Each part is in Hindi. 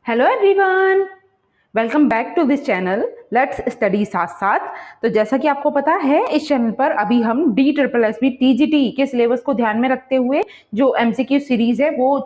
Hello everyone, welcome back to this channel let's study साथ साथ। तो जैसा कि आपको पता है, इस चैनल पर अभी हम DSSB TGT के सिलेबस को ध्यान में रखते हुए जो MCQ सीरीज है वो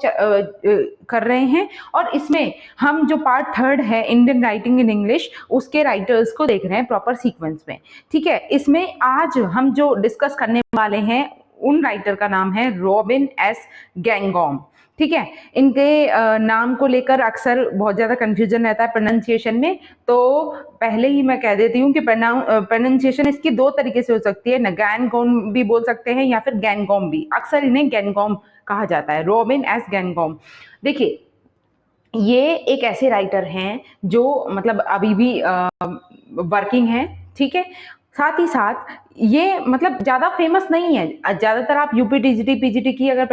कर रहे हैं। और इसमें हम जो पार्ट थर्ड है इंडियन राइटिंग इन इंग्लिश, उसके राइटर्स को देख रहे हैं प्रॉपर सीक्वेंस में। ठीक है, इसमें आज हम जो डिस्कस करने वाले हैं उन राइटर का नाम है रॉबिन एस गैंगकॉम। ठीक है, इनके नाम को लेकर अक्सर बहुत ज़्यादा कंफ्यूजन रहता है प्रोनाउंसिएशन में। तो पहले ही मैं कह देती हूँ कि प्रोनाउंसिएशन इसकी दो तरीके से हो सकती है, नगैनगॉम भी बोल सकते हैं या फिर गैंगकॉम भी। अक्सर इन्हें गैंगकॉम कहा जाता है, रॉबिन एस गैंगकॉम। देखिए, ये एक ऐसे राइटर हैं जो मतलब अभी भी वर्किंग है। ठीक है, साथ ही साथ ये मतलब ज़्यादा फेमस नहीं है। ज़्यादातर आप यूपी टीजीटी पीजीटी की अगर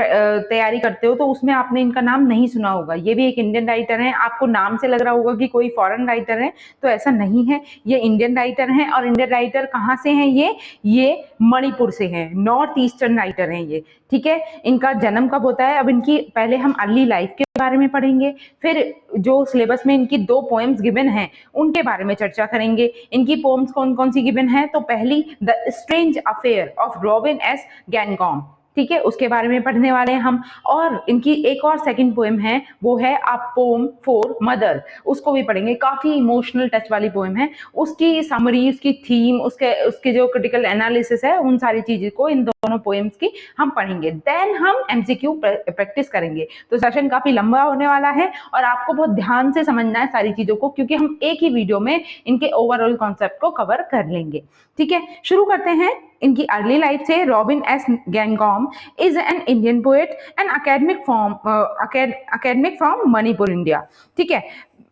तैयारी करते हो तो उसमें आपने इनका नाम नहीं सुना होगा। ये भी एक इंडियन राइटर हैं। आपको नाम से लग रहा होगा कि कोई फॉरेन राइटर है, तो ऐसा नहीं है। ये इंडियन राइटर हैं। और इंडियन राइटर कहाँ से हैं? ये मणिपुर से हैं, नॉर्थ ईस्टर्न राइटर हैं ये। ठीक है, इनका जन्म कब होता है? अब इनकी पहले हम अर्ली लाइफ के बारे में पढ़ेंगे, फिर जो सिलेबस में इनकी 2 पोएम्स गिवन हैं उनके बारे में चर्चा करेंगे। इनकी पोएम्स कौन कौन सी गिवन है? तो पहली the strange affair of Robin S Ngangom, ठीक है, उसके बारे में पढ़ने वाले हैं हम। और इनकी एक और सेकंड पोएम है, वो है अ पोम फॉर मदर, उसको भी पढ़ेंगे। काफी इमोशनल टच वाली पोएम है। उसकी समरी, उसकी थीम, उसके उसके जो क्रिटिकल एनालिसिस है, उन सारी चीजों को इन दोनों पोएम्स की हम पढ़ेंगे। देन हम MCQ प्रैक्टिस करेंगे। तो सेशन काफी लंबा होने वाला है और आपको बहुत ध्यान से समझना है सारी चीजों को, क्योंकि हम एक ही वीडियो में इनके ओवरऑल कॉन्सेप्ट को कवर कर लेंगे। ठीक है, शुरू करते हैं इनकी अर्ली लाइफ से। Robin S Ngangom is an Indian poet and academic from Manipur, India. ठीक है,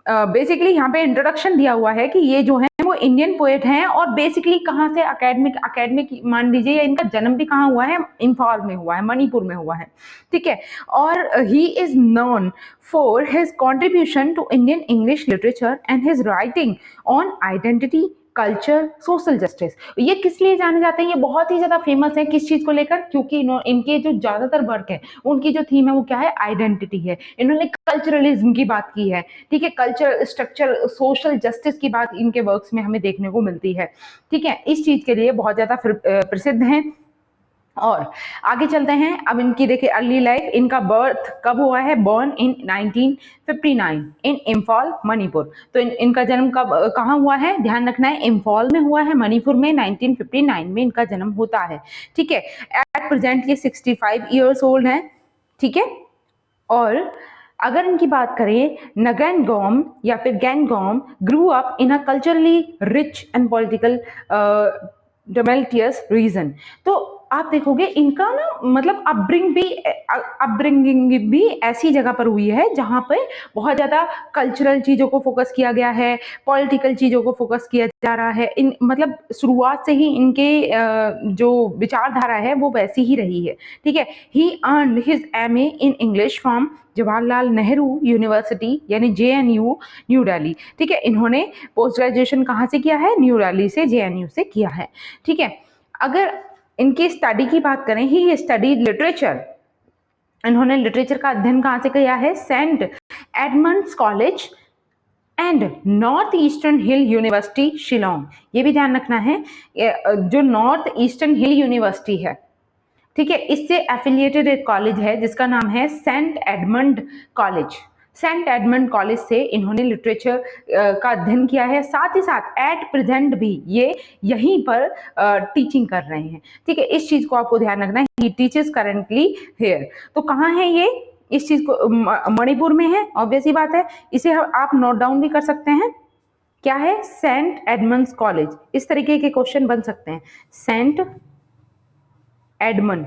बेसिकली यहाँ पे इंट्रोडक्शन दिया हुआ है कि ये जो है वो इंडियन पोएट हैं। और बेसिकली कहाँ से? अकेडमिक मान लीजिए, या इनका जन्म भी कहाँ हुआ है? इम्फाल में हुआ है, मणिपुर में हुआ है। ठीक है, और he is known for his contribution to Indian English literature and his writing on identity, culture, social justice. ये किस लिए जाने जाते हैं? ये बहुत ही ज्यादा फेमस है किस चीज को लेकर? क्योंकि इनके जो ज्यादातर वर्क है उनकी जो थीम है वो क्या है? आइडेंटिटी है। इन्होंने कल्चरलिज्म की बात की है। ठीक है, कल्चर, स्ट्रक्चर, सोशल जस्टिस की बात इनके वर्क्स में हमें देखने को मिलती है। ठीक है, इस चीज के लिए बहुत ज्यादा प्रसिद्ध हैं। और आगे चलते हैं। अब इनकी देखिए अर्ली लाइफ। इनका बर्थ कब हुआ है? बॉर्न इन 1959 इन इम्फाल, मणिपुर। तो इनका जन्म कब कहाँ हुआ है? ध्यान रखना है, इम्फाल में हुआ है, मणिपुर में 1959 में इनका जन्म होता है। ठीक है, एट प्रेजेंट ये 65 ईयर्स ओल्ड हैं। ठीक है, और अगर इनकी बात करें, नगैनगॉम या फिर Ngangom grew up in a culturally rich and political tumultuous region. तो आप देखोगे इनका ना मतलब अपब्रिंगिंग भी ऐसी जगह पर हुई है जहां पे बहुत ज्यादा कल्चरल चीजों को फोकस किया गया है, पॉलिटिकल चीजों को फोकस किया जा रहा है। इन मतलब शुरुआत से ही इनके जो विचारधारा है वो वैसी ही रही है। ठीक है, he earn his MA in English from Jawaharlal Nehru university यानी JNU, न्यू दिल्ली। ठीक है, इन्होंने पोस्ट ग्रेजुएशन कहाँ से किया है? न्यू दिल्ली से, JNU से किया है। ठीक है, अगर इनकी स्टडी की बात करें, ही स्टडी लिटरेचर। इन्होंने लिटरेचर का अध्ययन कहाँ से किया है? Saint Edmund's college and north eastern hill university, Shillong. ये भी ध्यान रखना है, जो नॉर्थ ईस्टर्न हिल यूनिवर्सिटी है, ठीक है, इससे एफिलिएटेड एक कॉलेज है जिसका नाम है Saint Edmund college. Saint Edmund college से इन्होंने लिटरेचर का अध्ययन किया है। साथ ही साथ एट प्रेजेंट भी ये यहीं पर टीचिंग कर रहे हैं। ठीक है, इस चीज को आपको ध्यान रखना है। He teaches currently here. तो कहाँ है ये? इस चीज को मणिपुर में है, ऑब्वियस ही बात है। इसे आप नोट डाउन भी कर सकते हैं। क्या है? Saint Edmund's college. इस तरीके के क्वेश्चन बन सकते हैं। सेंट एडमंड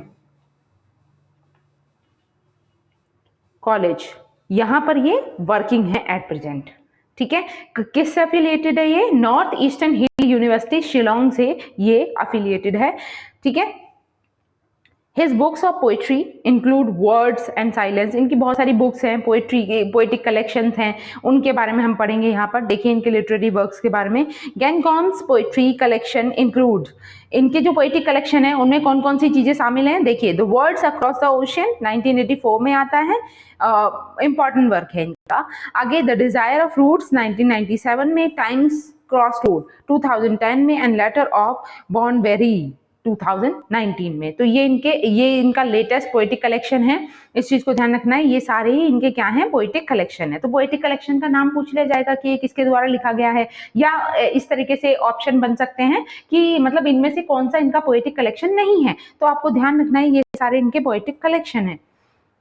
कॉलेज, यहां पर ये वर्किंग है एट प्रेजेंट। ठीक है, किस से अफिलिएटेड है ये? North eastern hill university Shillong से ये अफिलिएटेड है। ठीक है, His books of poetry include Words and Silence। इनकी बहुत सारी बुक्स हैं, पोएट्री की पोएटिक कलेक्शंस हैं, उनके बारे में हम पढ़ेंगे यहाँ पर। देखिए इनके लिटरेरी वर्क्स के बारे में। गैनगॉम्स पोएट्री कलेक्शन इंक्लूड, इनके जो पोएटिक कलेक्शन है उनमें कौन कौन सी चीजें शामिल हैं। देखिए the words across the ocean 1984 में आता है, इंपॉर्टेंट वर्क है इनका। आगे द डिजायर ऑफ रूट्स 1997 में, टाइम्स क्रॉस रोड 2010 में, एंड लेटर ऑफ बॉर्नबेरी 2019 में। तो ये इनका लेटेस्ट पोएटिक कलेक्शन है, इस चीज को ध्यान रखना है। ये सारे ही इनके क्या हैं, पोएटिक कलेक्शन है। तो पोएटिक कलेक्शन का नाम पूछ लिया जाएगा कि ये किसके द्वारा लिखा गया है, या इस तरीके से ऑप्शन बन सकते हैं कि मतलब इनमें से कौन सा इनका पोएटिक कलेक्शन नहीं है। तो आपको ध्यान रखना है ये सारे इनके पोएटिक कलेक्शन है।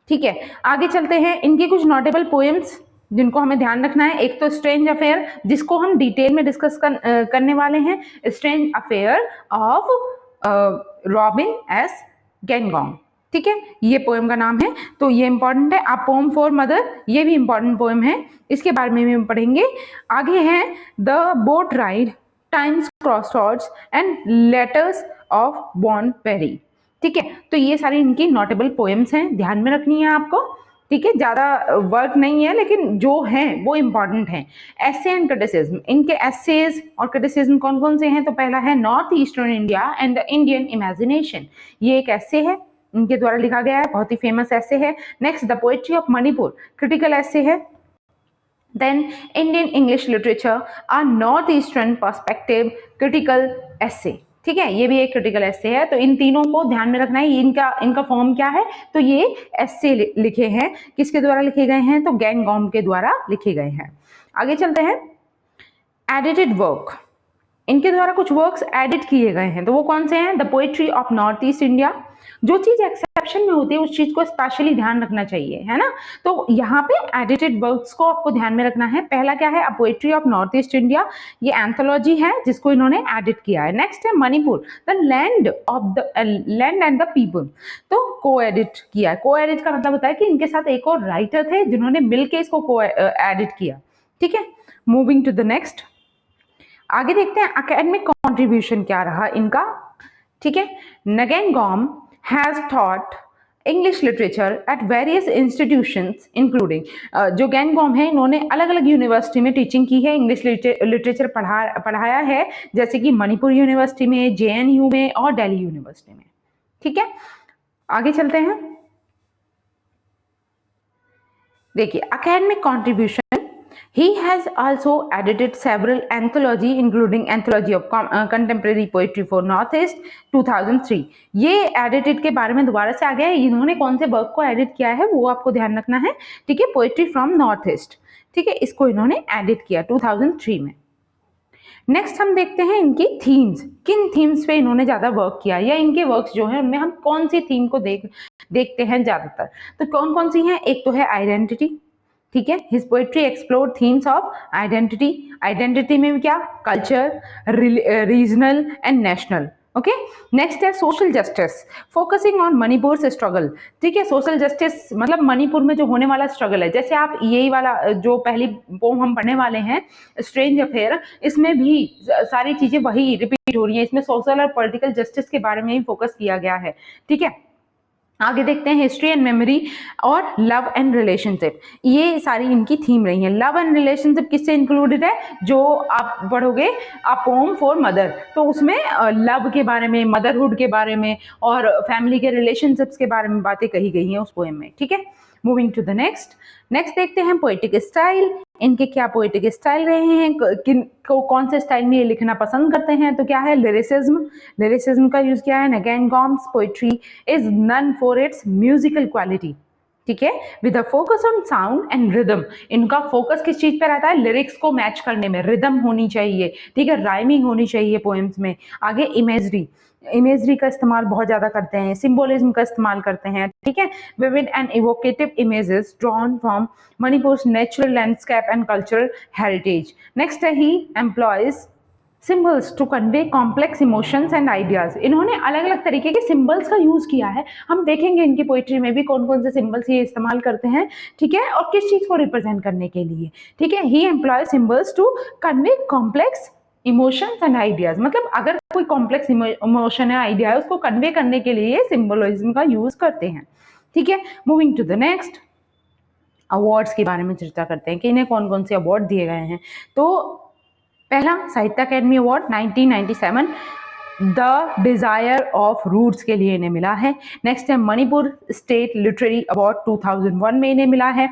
ठीक है, आगे चलते हैं। इनकी कुछ नोटेबल पोएम्स जिनको हमें ध्यान रखना है। एक तो स्ट्रेंज अफेयर, जिसको हम डिटेल में डिस्कस करने वाले हैं। Strange affair of Robin S Ngangom. ठीक है, ये पोएम का नाम है, तो ये इंपॉर्टेंट है। आप पोएम फॉर मदर, ये भी इंपॉर्टेंट पोएम है, इसके बारे में भी हम पढ़ेंगे। आगे है the boat ride, times crossroads and letters of Bornbury. ठीक है, तो ये सारी इनकी नोटेबल पोएम्स हैं, ध्यान में रखनी है आपको। ठीक है, ज्यादा वर्क नहीं है लेकिन जो हैं वो इंपॉर्टेंट हैं। एसे एंड क्रिटिसिज्म, इनके एसेज और क्रिटिसिज्म कौन कौन से हैं। तो पहला है north eastern India and the Indian imagination, ये एक एसे है, इनके द्वारा लिखा गया है, बहुत ही फेमस एसे है। Next the poetry of Manipur, critical essay है। Then Indian English literature, a north eastern perspective, critical essay. ठीक है, ये भी एक क्रिटिकल एसे है। तो इन तीनों को ध्यान में रखना है। इनका फॉर्म क्या है, तो ये एसे लिखे हैं, किसके द्वारा लिखे गए हैं, तो गैनगॉम के द्वारा लिखे गए हैं। आगे चलते हैं। एडिटेड वर्क, इनके द्वारा कुछ वर्क्स एडिट किए गए हैं, तो वो कौन से हैं। The poetry of north east India, जो चीज एक्सेप्शन में होती है उस चीज को स्पेशली ध्यान रखना चाहिए, है ना। तो यहाँ पे एडिटेड वर्क्स को आपको ध्यान में रखना है। पहला क्या है, a poetry of north east India, ये एंथोलॉजी है जिसको इन्होंने एडिट किया है। नेक्स्ट है Manipur, the land of the land and the people, तो को एडिट किया है। को एडिट का मतलब होता है कि इनके साथ एक और राइटर थे जिन्होंने मिलकर इसको को एडिट किया। ठीक है, मूविंग टू द नेक्स्ट। आगे देखते हैं एकेडमिक कंट्रीब्यूशन क्या रहा इनका। ठीक है, Ngangom has taught English literature at various institutions including, जो गैनगॉम है इन्होंने अलग अलग यूनिवर्सिटी में टीचिंग की है, इंग्लिश लिटरेचर पढ़ाया है, जैसे कि मणिपुर यूनिवर्सिटी में, JNU में और दिल्ली यूनिवर्सिटी में। ठीक है, आगे चलते हैं। देखिए academic contribution, he has also edited several anthology including anthology of contemporary poetry for northeast 2003। ये एडिटेड के बारे में दोबारा से आ गया है, इन्होंने कौन से वर्क को एडिट किया है वो आपको ध्यान रखना है। ठीक है, पोएट्री फ्रॉम नॉर्थ ईस्ट, ठीक है, इसको इन्होंने एडिट किया 2003 में। नेक्स्ट हम देखते हैं इनकी थीम्स, किन थीम्स पे इन्होंने ज्यादा वर्क किया, या इनके वर्क्स जो है उनमें हम कौन सी थीम को देखते हैं ज्यादातर। तो कौन कौन सी हैं, एक तो है आइडेंटिटी। ठीक है, his poetry explore themes of identity, identity में भी क्या, culture, regional and national. Okay, next है social justice, focusing on Manipur struggle. ठीक है, सोशल जस्टिस मतलब मणिपुर में जो होने वाला स्ट्रगल है, जैसे आप यही वाला जो पहली पोम हम पढ़ने वाले हैं स्ट्रेंज अफेयर, इसमें भी सारी चीजें वही रिपीट हो रही है, इसमें सोशल और पॉलिटिकल जस्टिस के बारे में ही फोकस किया गया है। ठीक है, आगे देखते हैं हिस्ट्री एंड मेमोरी और लव एंड रिलेशनशिप, ये सारी इनकी थीम रही है। लव एंड रिलेशनशिप किससे इंक्लूडेड है, जो आप पढ़ोगे अ पोएम फॉर मदर, तो उसमें लव के बारे में, मदरहुड के बारे में और फैमिली के रिलेशनशिप्स के बारे में बातें कही गई हैं उस पोएम में। ठीक है, मूविंग टू द नेक्स्ट देखते हैं पोएटिक स्टाइल, इनके क्या पोएटिक स्टाइल रहे हैं, कौन से स्टाइल में ये लिखना पसंद करते हैं। तो क्या है, लिरिसिज्म का यूज किया है। Ngangom's poetry is known for its musical quality. ठीक है, with a focus on sound and rhythm, इनका फोकस किस चीज पे रहता है, लिरिक्स को मैच करने में, रिदम होनी चाहिए। ठीक है, राइमिंग होनी चाहिए पोएम्स में। आगे इमेजरी का इस्तेमाल बहुत ज्यादा करते हैं, सिंबोलिज्म का इस्तेमाल करते हैं। ठीक है, vivid and evocative images drawn from Manipur natural landscape and cultural heritage. Next है he employs symbols to convey complex emotions and ideas, इन्होंने अलग अलग तरीके के सिंबल्स का यूज किया है। हम देखेंगे इनकी पोइट्री में भी कौन कौन से सिंबल्स ये इस्तेमाल करते हैं। ठीक है, और किस चीज को रिप्रेजेंट करने के लिए। ठीक है, he employ symbols to convey complex emotions and ideas, मतलब अगर कोई कॉम्प्लेक्स इमोशन है, आइडिया है, उसको कन्वे करने के लिए सिंबोलिज्म का यूज करते हैं। ठीक है, moving to the next, awards के बारे में चर्चा करते हैं कि इन्हें कौन कौन से अवार्ड दिए गए हैं। तो पहला Sahitya academy award 1997 the desire of roots के लिए इन्हें मिला है। नेक्स्ट है मणिपुर स्टेट लिटरेरी अवार्ड 2001 में इन्हें मिला है।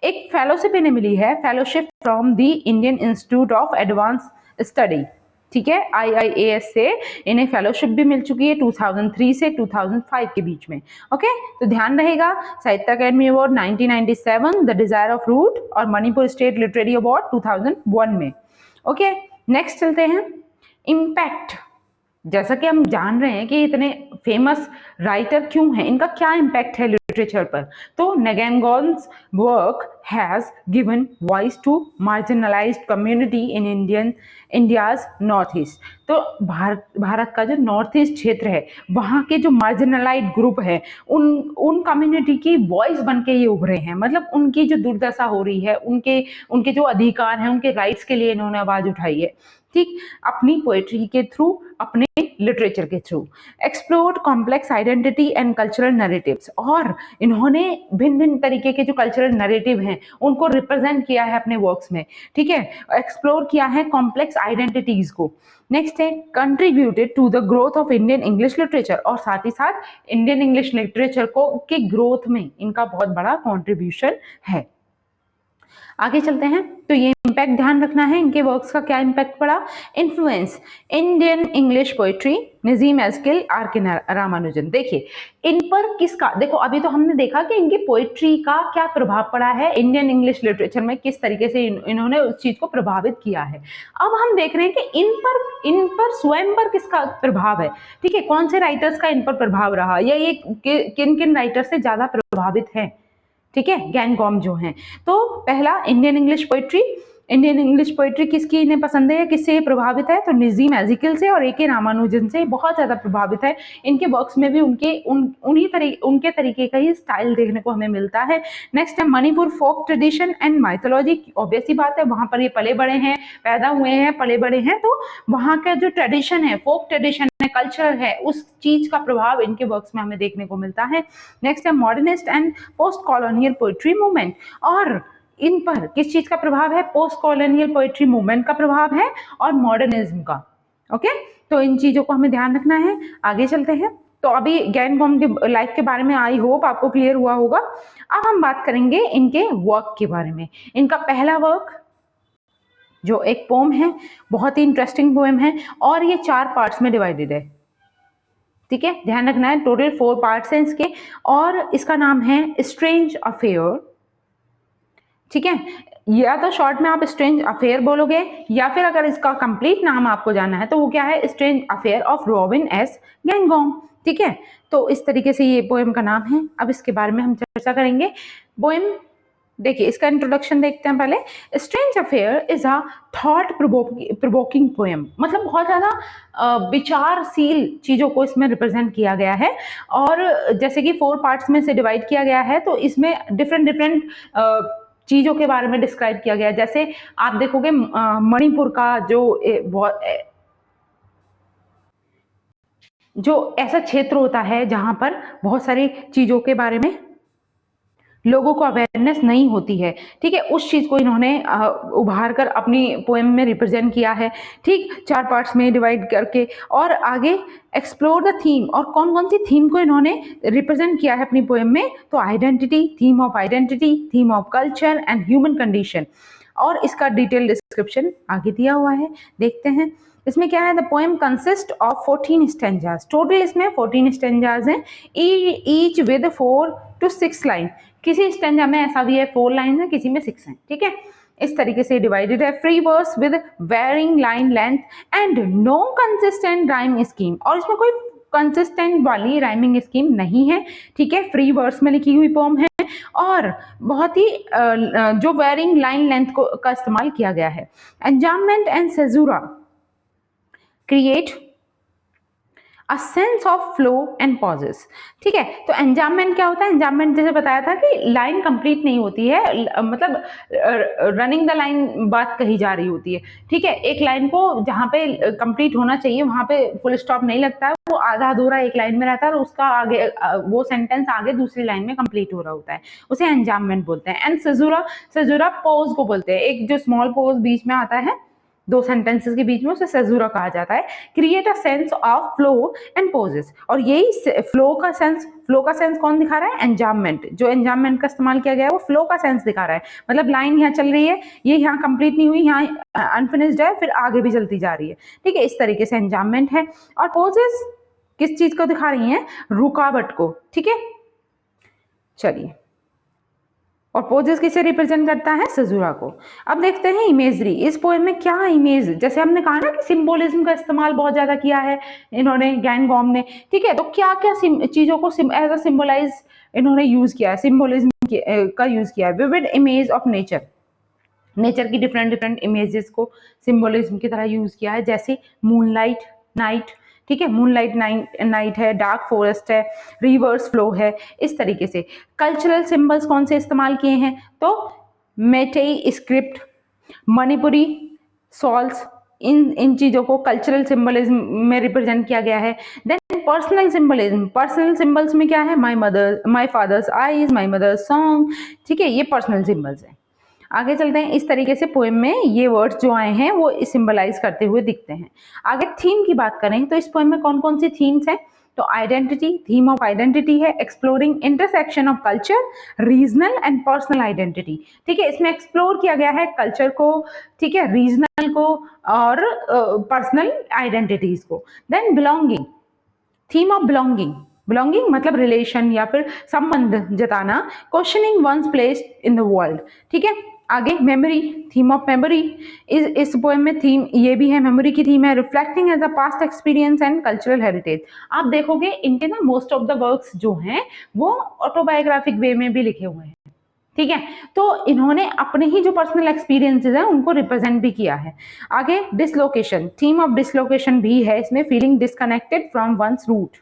एक फेलोशिप इन्हें मिली है, fellowship from the Indian institute of advance study. ठीक है, IIAS से इन्हें फेलोशिप भी मिल चुकी है 2003 से 2005 के बीच में। ओके, तो ध्यान रहेगा Sahitya academy award 1997 the desire of root और मणिपुर स्टेट लिटरेरी अवार्ड 2001 में। ओके, नेक्स्ट चलते हैं इम्पैक्ट। जैसा कि हम जान रहे हैं कि इतने फेमस राइटर क्यों हैं, इनका क्या इम्पैक्ट है लिटरेचर पर, तो Ngangom's work has given voice to marginalised community in India's north east. तो भारत का जो नॉर्थ ईस्ट क्षेत्र है, वहाँ के जो मार्जिनलाइज्ड ग्रुप है, उन कम्युनिटी की वॉइस बन के ये उभरे हैं। मतलब उनकी जो दुर्दशा हो रही है, उनके जो अधिकार हैं, उनके राइट्स के लिए इन्होंने आवाज उठाई है। ठीक, अपनी पोएट्री के थ्रू, अपने लिटरेचर के through explored complex identity and cultural narratives, और इन्होंने भिन्न भिन्न तरीके के जो कल्चरल नैरेटिव हैं उनको रिप्रेजेंट किया है अपने वर्क्स में। ठीक है, एक्सप्लोर किया है कॉम्प्लेक्स आइडेंटिटीज को। नेक्स्ट है contributed to the growth of Indian English literature, और साथ ही साथ इंडियन इंग्लिश लिटरेचर को के ग्रोथ में इनका बहुत बड़ा कॉन्ट्रीब्यूशन है। आगे चलते हैं, तो ये इम्पैक्ट ध्यान रखना है, इनके वर्क्स का क्या इम्पैक्ट पड़ा। Influence Indian English poetry Nissim Ezekiel, R K Ramanujan. देखिए इन पर किसका, देखो अभी तो हमने देखा कि इनकी पोएट्री का क्या प्रभाव पड़ा है इंडियन इंग्लिश लिटरेचर में, किस तरीके से इन्होंने उस चीज को प्रभावित किया है। अब हम देख रहे हैं कि इन पर स्वयं पर किसका प्रभाव है। ठीक है, कौन से राइटर्स का इन पर प्रभाव रहा, या ये किन किन राइटर से ज्यादा प्रभावित है। ठीक है, गैनगॉम जो हैं। तो पहला इंडियन इंग्लिश पोइट्री किसकी इन्हें पसंद है, किससे प्रभावित है, तो नजीम एजिकल से और A.K. रामानुजन से बहुत ज्यादा प्रभावित है। इनके वर्क्स में भी उनके तरीके का ही स्टाइल देखने को हमें मिलता है। नेक्स्ट है मणिपुर फोक ट्रेडिशन एंड माइथोलॉजी। ऑब्वियस ही बात है, वहां पर ये पले बड़े हैं, पैदा हुए हैं, पले बड़े हैं, तो वहां का जो ट्रेडिशन है, फोक ट्रेडिशन है, कल्चर है, उस चीज का प्रभाव इनके वर्क्स में हमें देखने को मिलता है। नेक्स्ट है modernist and post colonial poetry movement, और इन पर किस चीज का प्रभाव है, पोस्ट कॉलोनियल पोएट्री मूवमेंट का प्रभाव है और मॉडर्निज्म का। ओके, तो इन चीजों को हमें ध्यान रखना है। आगे चलते हैं, तो अभी गैनगॉम के लाइफ के बारे में आई होप आपको क्लियर हुआ होगा। अब हम बात करेंगे इनके वर्क के बारे में। इनका पहला वर्क जो एक पोम है, बहुत ही इंटरेस्टिंग पोएम है, और ये 4 पार्ट्स में डिवाइडेड है। ठीक है, ध्यान रखना है, टोटल 4 पार्ट्स हैं इसके, और इसका नाम है स्ट्रेंज अफेयर। ठीक है, या तो शॉर्ट में आप स्ट्रेंज अफेयर बोलोगे, या फिर अगर इसका कंप्लीट नाम आपको जानना है तो वो क्या है, strange affair of Robin S Ngangom. ठीक है, तो इस तरीके से ये पोएम का नाम है। अब इसके बारे में हम चर्चा करेंगे। पोएम देखिए, इसका इंट्रोडक्शन देखते हैं पहले। Strange affair is a thought provoking poem, मतलब बहुत ज्यादा विचारशील चीजों को इसमें रिप्रेजेंट किया गया है, और जैसे कि 4 पार्ट्स में से डिवाइड किया गया है, तो इसमें डिफरेंट चीजों के बारे में डिस्क्राइब किया गया है। जैसे आप देखोगे मणिपुर का जो ऐसा क्षेत्र होता है जहां पर बहुत सारी चीजों के बारे में लोगों को अवेयरनेस नहीं होती है। ठीक है, उस चीज को इन्होंने उभार कर अपनी पोएम में रिप्रेजेंट किया है। ठीक, 4 पार्ट्स में डिवाइड करके, और आगे एक्सप्लोर द थीम, और कौन कौन सी थीम को इन्होंने रिप्रेजेंट किया है अपनी पोएम में, तो identity, theme of identity, theme of culture and human condition, और इसका डिटेल डिस्क्रिप्शन आगे दिया हुआ है, देखते हैं। इसमें क्या है, the poem consist of 14 stanzas. Total इसमें 14 स्टेंजास हैं, ईच विद 4 to 6 लाइन। किसी स्टेंजा में ऐसा भी है 4 लाइन है, किसी में 6 है। ठीक है, इस तरीके से डिवाइडेड है। Free verse with varying line length and no consistent rhyme scheme, और इसमें कोई कंसिस्टेंट वाली राइमिंग स्कीम नहीं है। ठीक है, फ्री वर्स में लिखी हुई पोम है, और बहुत ही जो वेरिंग लाइन लेंथ का इस्तेमाल किया गया है। Enjambment and caesura create a sense of flow and pauses. ठीक है, तो एंजाममेंट क्या होता है? एंजाममेंट जैसे बताया था कि लाइन कंप्लीट नहीं होती है, मतलब रनिंग द लाइन बात कही जा रही होती है। ठीक है, एक लाइन को जहाँ पे कंप्लीट होना चाहिए वहां पे फुल स्टॉप नहीं लगता है, वो आधा अधूरा एक लाइन में रहता है और उसका आगे वो सेंटेंस आगे दूसरी लाइन में कंप्लीट हो रहा होता है, उसे एंजाममेंट बोलते हैं। एंड सेजुरा, सेजुरा पोज को बोलते हैं, एक जो स्मॉल पोज बीच में आता है दो सेंटेंसेस के बीच में, उसे सेजुरा कहा जाता है। Create a sense of flow and pauses, और यही फ्लो का सेंस कौन दिखा रहा है? एंजाममेंट। जो एंजाममेंट का इस्तेमाल किया गया है वो फ्लो का सेंस दिखा रहा है, मतलब लाइन यहाँ चल रही है, ये यहाँ कंप्लीट नहीं हुई, यहाँ अनफिनिश्ड है, फिर आगे भी चलती जा रही है। ठीक है, इस तरीके से एंजाममेंट है। और पोजेस किस चीज को दिखा रही हैं? रुकावट को। ठीक है, चलिए, और पोजेस किसे रिप्रेजेंट करता है? सेजुरा को। अब देखते हैं इमेजरी। इस पोएम में क्या इमेज, जैसे हमने कहा ना कि सिंबोलिज्म का इस्तेमाल बहुत ज्यादा किया है इन्होंने, गैन गॉम ने। ठीक है, तो क्या क्या चीजों को एज अ सिंबलाइज इन्होंने यूज किया है, सिंबोलिज्म का यूज किया है। Vivid image of nature, nature की डिफरेंट डिफरेंट इमेजेस को सिंबोलिज्म की तरह यूज किया है, जैसे मूनलाइट, नाइट। ठीक है, मूनलाइट नाइट है, डार्क फॉरेस्ट है, रिवर्स फ्लो है, इस तरीके से। कल्चरल सिंबल्स कौन से इस्तेमाल किए हैं? तो मेटेई स्क्रिप्ट, मणिपुरी सॉल्स, इन चीजों को कल्चरल सिंबलिज्म में रिप्रेजेंट किया गया है। Then personal symbolism, personal symbols में क्या है? My father's eyes, my mother's song. ठीक है, ये पर्सनल सिंबल्स है। आगे चलते हैं। इस तरीके से पोएम में ये वर्ड्स जो आए हैं वो सिंबलाइज करते हुए दिखते हैं। आगे थीम की बात करें तो इस पोएम में कौन कौन सी थीम्स हैं? तो आइडेंटिटी, थीम ऑफ आइडेंटिटी है, exploring intersection of culture, regional and personal identity. ठीक है, इसमें एक्सप्लोर किया गया है कल्चर को, ठीक है, रीजनल को और पर्सनल आइडेंटिटीज को। Then belonging, theme of belonging, belonging मतलब रिलेशन या फिर संबंध जताना, questioning one's place in the world. ठीक है, आगे मेमोरी, थीम ऑफ मेमोरी। इस पोएम में थीम ये भी है, मेमोरी की थीम है, reflecting as a past experience and cultural heritage. आप देखोगे इनके ना मोस्ट ऑफ द वर्क्स जो हैं वो ऑटोबायोग्राफिक वे में भी लिखे हुए हैं। ठीक है, तो इन्होंने अपने ही जो पर्सनल एक्सपीरियंसेस हैं उनको रिप्रेजेंट भी किया है। आगे डिसलोकेशन, थीम ऑफ डिसलोकेशन भी है इसमें, feeling disconnected from one's root.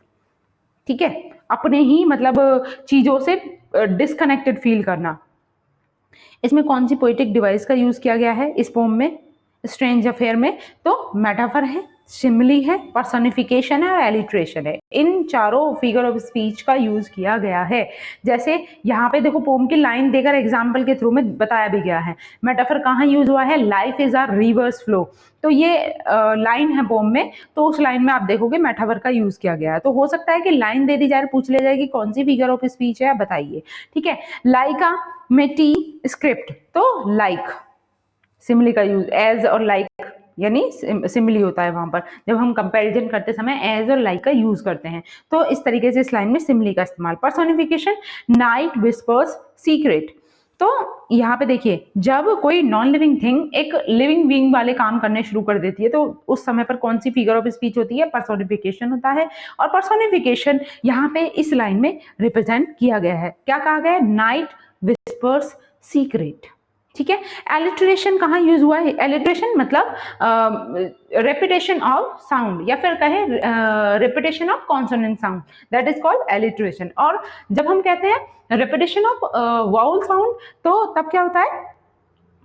ठीक है, अपने ही मतलब चीजों से डिस्कनेक्टेड फील करना। इसमें कौन सी पोएटिक डिवाइस का यूज किया गया है इस पोम में? स्ट्रेंज अफेयर में तो मेटाफर है, सिमिली है, पर्सोनिफिकेशन है और एलिट्रेशन है। इन चारों फिगर ऑफ स्पीच का यूज किया गया है। जैसे यहाँ पे देखो पोम की लाइन देकर एग्जाम्पल के थ्रू में बताया भी गया है। मेटाफर कहाँ यूज हुआ है? Life is a reverse flow, तो ये लाइन है पोम में, तो उस लाइन में आप देखोगे मेटाफर का यूज किया गया है। तो हो सकता है कि लाइन दे दी जाए, पूछ ले जाए कि कौन सी फिगर ऑफ स्पीच है, बताइए। ठीक है, लाइका मेटी स्क्रिप्ट, तो लाइक, सिमिली का यूज, एज और लाइक यानी सिमिली होता है वहां पर, जब हम कंपैरिजन करते समय एज और लाइक का यूज करते हैं। तो इस तरीके से इस लाइन में सिमिली का इस्तेमाल। पर्सोनिफिकेशन, नाइट विस्पर्स सीक्रेट, तो यहाँ पे देखिए जब कोई नॉन लिविंग थिंग एक लिविंग बीइंग वाले काम करने शुरू कर देती है तो उस समय पर कौन सी फिगर ऑफ स्पीच होती है? पर्सोनिफिकेशन होता है। और पर्सोनिफिकेशन यहाँ पे इस लाइन में रिप्रेजेंट किया गया है। क्या कहा गया है? Night whispers secret. ठीक है, एलिट्रेशन कहाँ यूज हुआ है? एलिट्रेशन मतलब रेपिटेशन ऑफ साउंड या फिर कहे repetition of consonant sound, that is called alliteration. और जब हम कहते हैं रेपिटेशन ऑफ वाउल साउंड तो तब क्या होता है?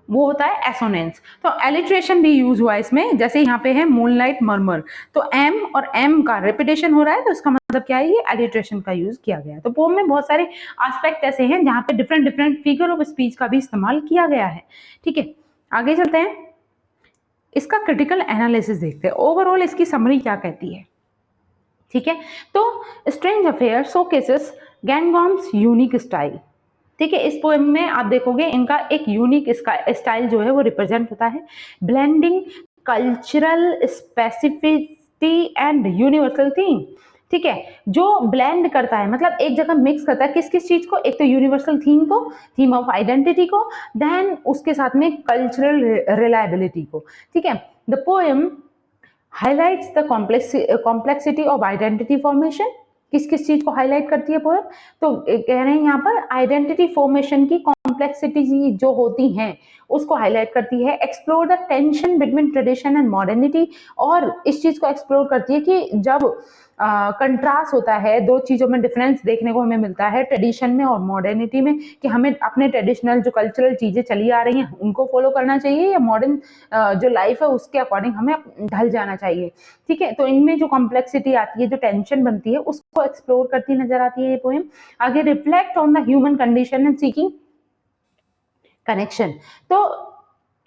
वो होता है एसोनेंस। तो एलिट्रेशन भी यूज हुआ है इसमें, जैसे यहाँ पे है मूनलाइट मर्मर, तो एम और एम का रेपिटेशन हो रहा है, तो इसका मतलब क्या है? ये एलिट्रेशन का यूज किया गया है। तो पोम में बहुत सारे एस्पेक्ट ऐसे हैं जहाँ पे different different figure of speech का भी इस्तेमाल किया गया है। ठीक है, आगे चलते हैं, इसका क्रिटिकल एनालिसिस देखते हैं। ओवरऑल इसकी समरी क्या कहती है? ठीक है, तो strange affair showcases Ngangom's unique style. ठीक है, इस पोएम में आप देखोगे इनका एक यूनिक स्टाइल जो है वो रिप्रेजेंट होता है, blending cultural specificity and universal theme. ठीक है, जो ब्लेंड करता है मतलब एक जगह मिक्स करता है किस किस चीज को? एक तो यूनिवर्सल थीम को, थीम ऑफ आइडेंटिटी को, देन उसके साथ में कल्चरल रिलायबिलिटी को। ठीक है, the poem highlights the complexity of identity formation. किस किस चीज को हाईलाइट करती है पोएम? तो कह रहे हैं यहाँ पर आइडेंटिटी फॉर्मेशन की कॉम्प्लेक्सिटी जो होती हैं उसको हाईलाइट करती है। Explore the tension between tradition and modernity, और इस चीज को एक्सप्लोर करती है कि जब कंट्रास्ट होता है, दो चीज़ों में डिफरेंस देखने को हमें मिलता है, ट्रेडिशन में और मॉडर्निटी में, कि हमें अपने ट्रेडिशनल जो कल्चरल चीज़ें चली आ रही हैं उनको फॉलो करना चाहिए या मॉडर्न जो लाइफ है उसके अकॉर्डिंग हमें ढल जाना चाहिए। ठीक है, तो इनमें जो कॉम्प्लेक्सिटी आती है, जो टेंशन बनती है, उसको एक्सप्लोर करती नजर आती है ये पोएम। आगे, reflect on the human condition and seeking connection. तो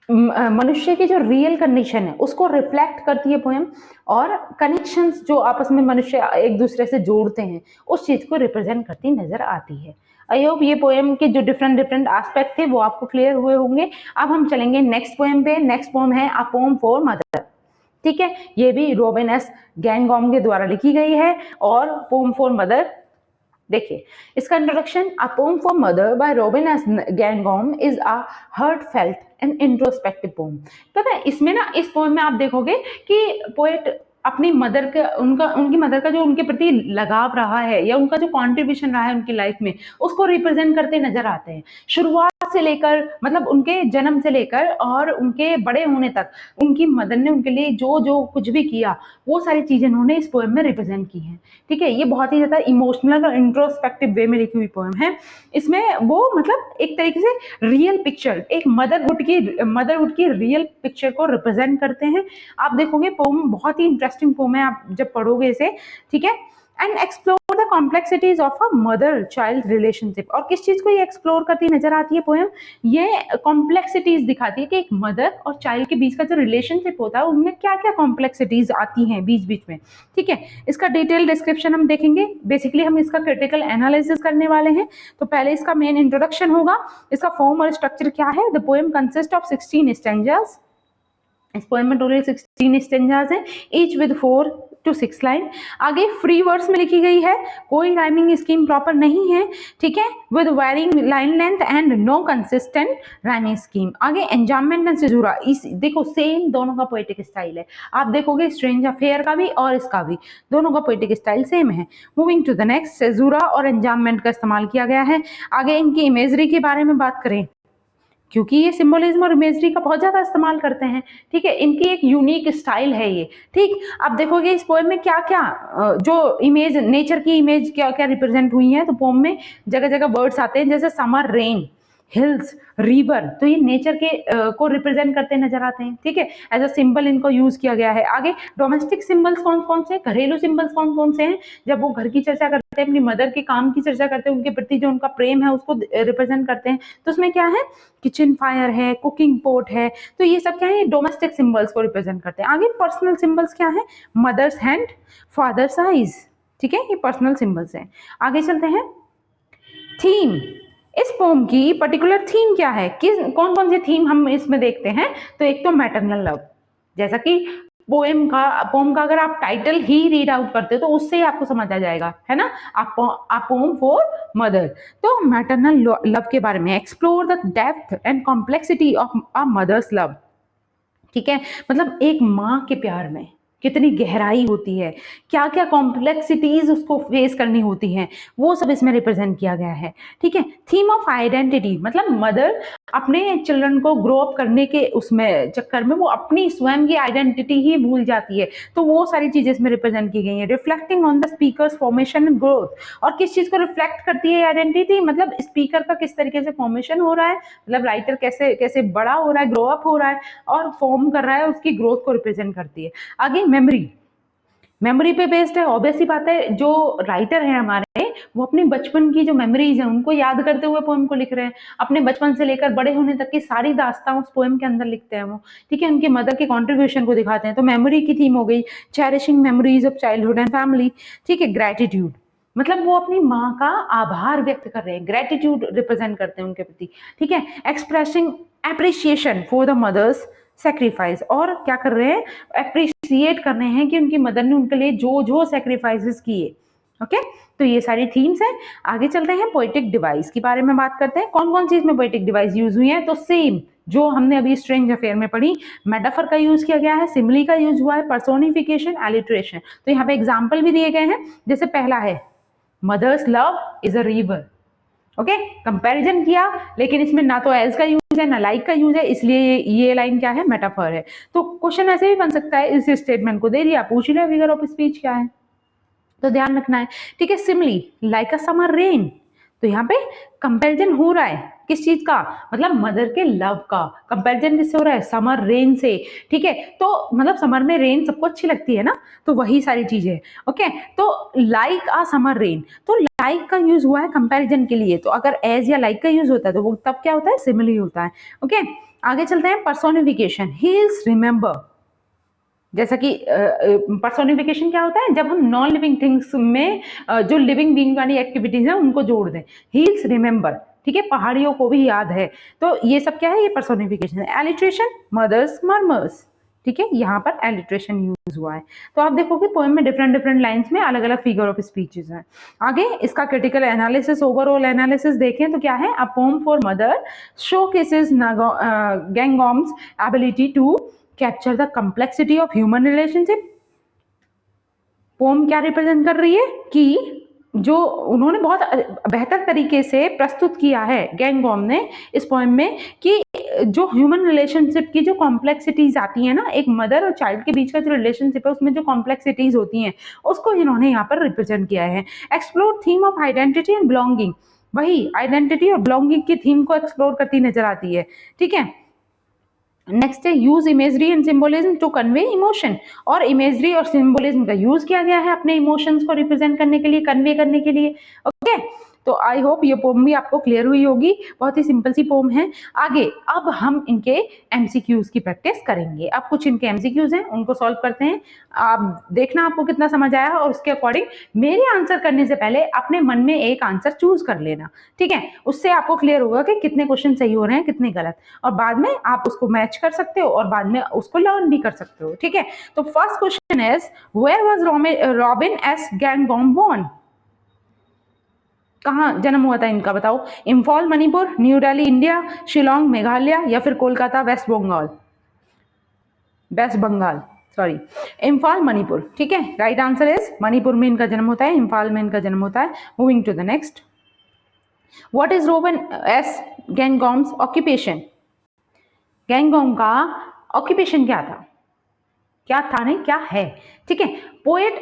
मनुष्य की जो रियल कंडीशन है उसको रिफ्लेक्ट करती है पोएम, और कनेक्शंस जो आपस में मनुष्य एक दूसरे से जोड़ते हैं उस चीज को रिप्रेजेंट करती नजर आती है। आई होप ये पोएम के जो डिफरेंट डिफरेंट एस्पेक्ट थे वो आपको क्लियर हुए होंगे। अब हम चलेंगे नेक्स्ट पोएम पे। नेक्स्ट पोएम है अ पोएम फॉर मदर। ठीक है, ये भी रॉबिन एस गैंगकॉम के द्वारा लिखी गई है, और पोएम फॉर मदर देखिए इसका introduction. A poem for mother by Robin S Ngangom is a heartfelt and introspective poem. पता है इसमें ना, इस पोएम में आप देखोगे कि पोएट अपनी मदर का, उनकी मदर का जो उनके प्रति लगाव रहा है या उनका जो कॉन्ट्रीब्यूशन रहा है उनकी लाइफ में, उसको रिप्रेजेंट करते नजर आते हैं। शुरुआत से लेकर, मतलब उनके जन्म से लेकर और उनके बड़े होने तक उनकी मदर ने उनके लिए जो जो कुछ भी किया वो सारी चीजें उन्होंने इस पोएम में रिप्रेजेंट की हैं। ठीक है, ये बहुत ही ज्यादा इमोशनल और इंट्रोस्पेक्टिव वे में लिखी हुई पोएम है। इसमें वो मतलब एक तरीके से रियल पिक्चर, एक मदरहुड की रियल पिक्चर को रिप्रेजेंट करते हैं। आप देखोगे पोएम बहुत ही इंटरेस्टिंग पोएम है आप जब पढ़ोगे इसे। ठीक है, and explore the complexities of a mother child relationship. और किस चीज को ये एक्सप्लोर करती नजर आती है पोएम, ये कॉम्प्लेक्सिटीज दिखाती है कि एक मदर और चाइल्ड के बीच का जो रिलेशनशिप होता है उनमें क्या क्या कॉम्प्लेक्सिटीज आती हैं बीच बीच में। ठीक है, इसका डिटेल डिस्क्रिप्शन हम देखेंगे। बेसिकली हम इसका क्रिटिकल एनालिसिस करने वाले हैं। तो पहले इसका मेन इंट्रोडक्शन होगा। इसका फॉर्म और स्ट्रक्चर क्या है। The poem consist of 16 stanzas. इस पोएम में टोटल 16 स्टेंजाज हैं, ईच विद 4 to 6 लाइन। आगे फ्री वर्स में लिखी गई है, कोई राइमिंग स्कीम प्रॉपर नहीं है। ठीक है, with varying line length and no consistent rhyming scheme. आगे एंजाममेंट एंड सेजूरा, इस देखो सेम दोनों का पोएटिक स्टाइल है। आप देखोगे स्ट्रेंज अफेयर का भी और इसका भी, दोनों का पोएटिक स्टाइल सेम है। मूविंग टू द नेक्स्ट, सेजूरा और एंजाममेंट का इस्तेमाल किया गया है। आगे इनकी इमेजरी के बारे में बात करें, क्योंकि ये सिंबोलिज्म और इमेजरी का बहुत ज्यादा इस्तेमाल करते हैं। ठीक है, इनकी एक यूनिक स्टाइल है ये। ठीक, आप देखोगे इस पोएम में क्या क्या जो इमेज, नेचर की इमेज क्या क्या रिप्रेजेंट हुई है। तो पोएम में जगह जगह वर्ड्स आते हैं जैसे समर, रेन, हिल्स, रिवर, तो ये नेचर के को रिप्रेजेंट करते नजर आते हैं। ठीक है, एज अ सिंबल इनको यूज किया गया है। आगे डोमेस्टिक सिंबल्स कौन कौन से, घरेलू सिंबल्स कौन कौन से हैं, जब वो घर की चर्चा करते हैं, अपनी मदर के काम की चर्चा करते हैं, उनके प्रति जो उनका प्रेम है उसको रिप्रेजेंट करते हैं। तो उसमें क्या है, किचन फायर है, कुकिंग पॉट है, तो ये सब क्या है, डोमेस्टिक सिंबल्स को रिप्रेजेंट करते हैं। आगे पर्सनल सिंबल्स क्या है, मदर्स हैंड, फादर्स आइज। ठीक है, ये पर्सनल सिंबल्स हैं। आगे चलते हैं, थीम। इस पोम की पर्टिकुलर थीम क्या है, किस कौन कौन से थीम हम इसमें देखते हैं। तो एक तो मैटरनल लव, जैसा कि पोम का अगर आप टाइटल ही रीड आउट करते हो तो उससे ही आपको समझ आ जाएगा, है ना, आ पोम फॉर मदर। तो मैटरनल लव के बारे में, explore the depth and complexity of a mother's love. ठीक है, मतलब एक माँ के प्यार में कितनी गहराई होती है, क्या क्या कॉम्प्लेक्सिटीज उसको फेस करनी होती हैं, वो सब इसमें रिप्रेजेंट किया गया है। ठीक है, थीम ऑफ आइडेंटिटी, मतलब मदर अपने चिल्ड्रन को ग्रो अप करने के उसमें चक्कर में वो अपनी स्वयं की आइडेंटिटी ही भूल जाती है, तो वो सारी चीजें इसमें रिप्रेजेंट की गई है। Reflecting on the speakers formation and growth, और किस चीज को रिफ्लेक्ट करती है आइडेंटिटी, मतलब स्पीकर का किस तरीके से फॉर्मेशन हो रहा है, मतलब राइटर कैसे कैसे बड़ा हो रहा है, ग्रो अप हो रहा है और फॉर्म कर रहा है, उसकी ग्रोथ को रिप्रेजेंट करती है। आगे मेमोरी पे बेस्ड है, ऑब्वियस ही बात है, जो राइटर है हमारे वो अपने बचपन की जो मेमोरीज है उनको याद करते हुए पोएम को लिख रहे हैं, अपने बचपन से लेकर बड़े होने तक की सारी दास्तां उस पोएम के अंदर लिखते हैं वो। ठीक है, उनके मदर के कॉन्ट्रीब्यूशन को दिखाते हैं। तो मेमोरी की थीम हो गई, cherishing memories of childhood and family. ठीक है, ग्रेटिट्यूड, मतलब वो अपनी माँ का आभार व्यक्त कर रहे हैं, ग्रेटिट्यूड रिप्रेजेंट करते हैं उनके प्रति। ठीक है, expressing appreciation for the mother's sacrifice, और क्या कर रहे हैं, अप्रिशिएट कर रहे हैं कि उनकी मदर ने उनके लिए जो जो सेक्रीफाइसेस किए। ओके, तो ये सारी थीम्स हैं। आगे चलते हैं, पोएटिक डिवाइस के बारे में बात करते हैं, कौन कौन सी इसमें पोएटिक डिवाइस यूज हुई है। तो सेम जो हमने अभी स्ट्रेंज अफेयर में पढ़ी, मेटाफर का यूज किया गया है, सिमिली का यूज हुआ है, पर्सोनिफिकेशन, एलिट्रेशन। तो यहाँ पे एग्जाम्पल भी दिए गए हैं, जैसे पहला है mother's love is a river. Okay, comparison किया, लेकिन इसमें ना तो एज का यूज है ना लाइक का यूज है, इसलिए ये लाइन क्या है, मेटाफर है। तो क्वेश्चन ऐसे भी बन सकता है, इस स्टेटमेंट को दे दिया, पूछ लिया फिगर ऑफ स्पीच क्या है। तो ध्यान रखना है, ठीक है। Simli like a summer rain, तो यहाँ पे कंपैरिजन हो रहा है किस चीज का, मतलब मदर के लव का कंपैरिजन किससे हो रहा है, समर रेन से, ठीक है। तो मतलब समर में रेन सबको अच्छी लगती है ना, तो वही सारी चीजें है, ओके। तो लाइक आ समर रेन, तो लाइक का यूज हुआ है कंपैरिजन के लिए, तो अगर एज या लाइक का यूज होता है तो वो तब क्या होता है, सिमिली होता है, ओके। आगे चलते हैं, पर्सोनिफिकेशन, हील्स रिमेंबर, जैसा कि पर्सोनिफिकेशन क्या होता है, जब हम नॉन लिविंग थिंग्स में जो लिविंग बीइंग वाली एक्टिविटीज है उनको जोड़ दें, हील्स रिमेंबर, ठीक है, पहाड़ियों को भी याद है, तो ये सब क्या है, ये पर्सोनिफिकेशन है। एलिट्रेशन, मदर्स मर्मर्स, ठीक है, यहाँ पर एलिट्रेशन यूज हुआ है। तो आप देखोगे पोएम में डिफरेंट डिफरेंट लाइंस में अलग अलग फिगर ऑफ स्पीचेस हैं। आगे इसका क्रिटिकल एनालिसिस, ओवरऑल एनालिसिस देखें तो क्या है, a poem for mother showcases Ngangom's ability to capture the complexity of human relationship. Poem क्या रिप्रेजेंट कर रही है कि जो उन्होंने बहुत बेहतर तरीके से प्रस्तुत किया है गैंगॉम ने इस पोएम में, कि जो ह्यूमन रिलेशनशिप की जो कॉम्प्लेक्सिटीज आती है ना, एक मदर और चाइल्ड के बीच का जो रिलेशनशिप है उसमें जो कॉम्प्लेक्सिटीज होती हैं उसको इन्होंने यहाँ पर रिप्रेजेंट किया है। Explore theme of identity and belonging, वही आइडेंटिटी और बिलोंगिंग की थीम को एक्सप्लोर करती नजर आती है, ठीक है। नेक्स्ट है use imagery and symbolism to convey emotion, और इमेजरी और सिंबोलिज्म का यूज किया गया है अपने इमोशंस को रिप्रेजेंट करने के लिए, कन्वे करने के लिए, ओके। तो आई होप ये पोम भी आपको क्लियर हुई होगी, बहुत ही सिंपल सी पोम है। आगे अब हम इनके एमसीक्यूज की प्रैक्टिस करेंगे, अब कुछ इनके एमसीक्यूज हैं उनको सॉल्व करते हैं, आप देखना आपको कितना समझ आया, और उसके अकॉर्डिंग मेरे आंसर करने से पहले अपने मन में एक आंसर चूज कर लेना, ठीक है। उससे आपको क्लियर होगा कि कितने क्वेश्चन सही हो रहे हैं कितने गलत, और बाद में आप उसको मैच कर सकते हो और बाद में उसको लर्न भी कर सकते हो, ठीक है। तो first question is, where was Robin S Ngangom born, कहाँ जन्म हुआ था इनका, बताओ। इम्फॉल मणिपुर, न्यू दिल्ली इंडिया, शिलोंग मेघालय, या फिर कोलकाता वेस्ट बंगाल, वेस्ट बंगाल सॉरी, इम्फाल मणिपुर, ठीक है। राइट आंसर इज मणिपुर में इनका जन्म होता है, इम्फाल में इनका जन्म होता है। Moving to the next, what is Robin S Ngangom's occupation, Ngangom का ऑक्यूपेशन क्या था, क्या था नहीं क्या है, ठीक है। Poet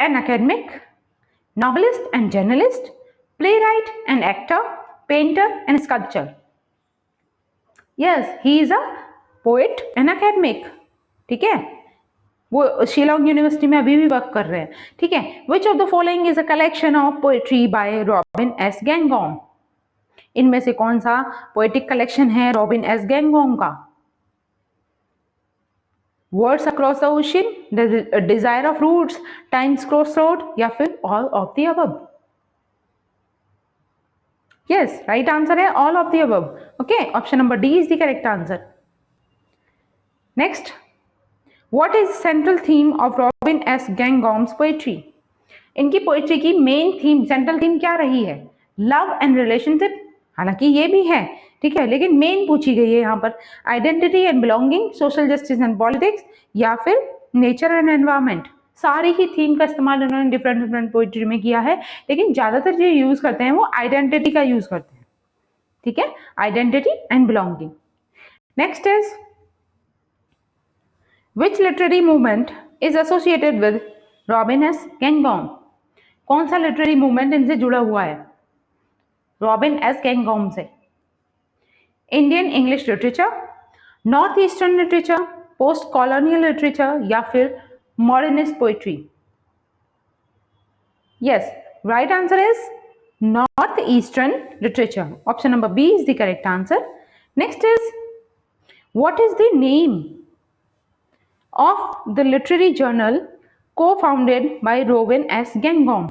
and academic, novelist and journalist, playwright and actor, painter and sculpture. Yes, he is a poet and academic, ठीक है, वो शिलोंग यूनिवर्सिटी में अभी भी वर्क कर रहे हैं, ठीक है। Which of the following is a collection of poetry by Robin S Ngangom, इनमें से कौन सा पोएटिक कलेक्शन है रॉबिन एस गैंगॉम का। Words across the ocean, desire of roots, times crossroad, या फिर all of the above. Yes, right answer है all of the above, okay, option number D is the correct answer. Next, what is central theme of Robin S Ngangom's poetry, इनकी पोएट्री की मेन थीम, सेंट्रल थीम क्या रही है, लव एंड रिलेशनशिप, हालांकि ये भी है, ठीक है, लेकिन मेन पूछी गई है यहाँ पर, identity and belonging, social justice and politics, या फिर नेचर एंड एनवायरमेंट। सारी ही थीम का इस्तेमाल उन्होंने डिफरेंट डिफरेंट पोएट्री में किया है, लेकिन ज्यादातर जो यूज करते हैं वो आइडेंटिटी का यूज करते हैं, ठीक है, identity and belonging. Next is, which literary movement is associated with Robin S Ngangom, कौन सा लिटरेरी मूवमेंट इनसे जुड़ा हुआ है रॉबिन एस गैंगॉम से। Indian English literature, north eastern literature, post colonial literature, या फिर modernist poetry. Yes, right answer is north eastern literature, option number B is the correct answer. Next is, what is the name of the literary journal co-founded by Robin S Ngangom,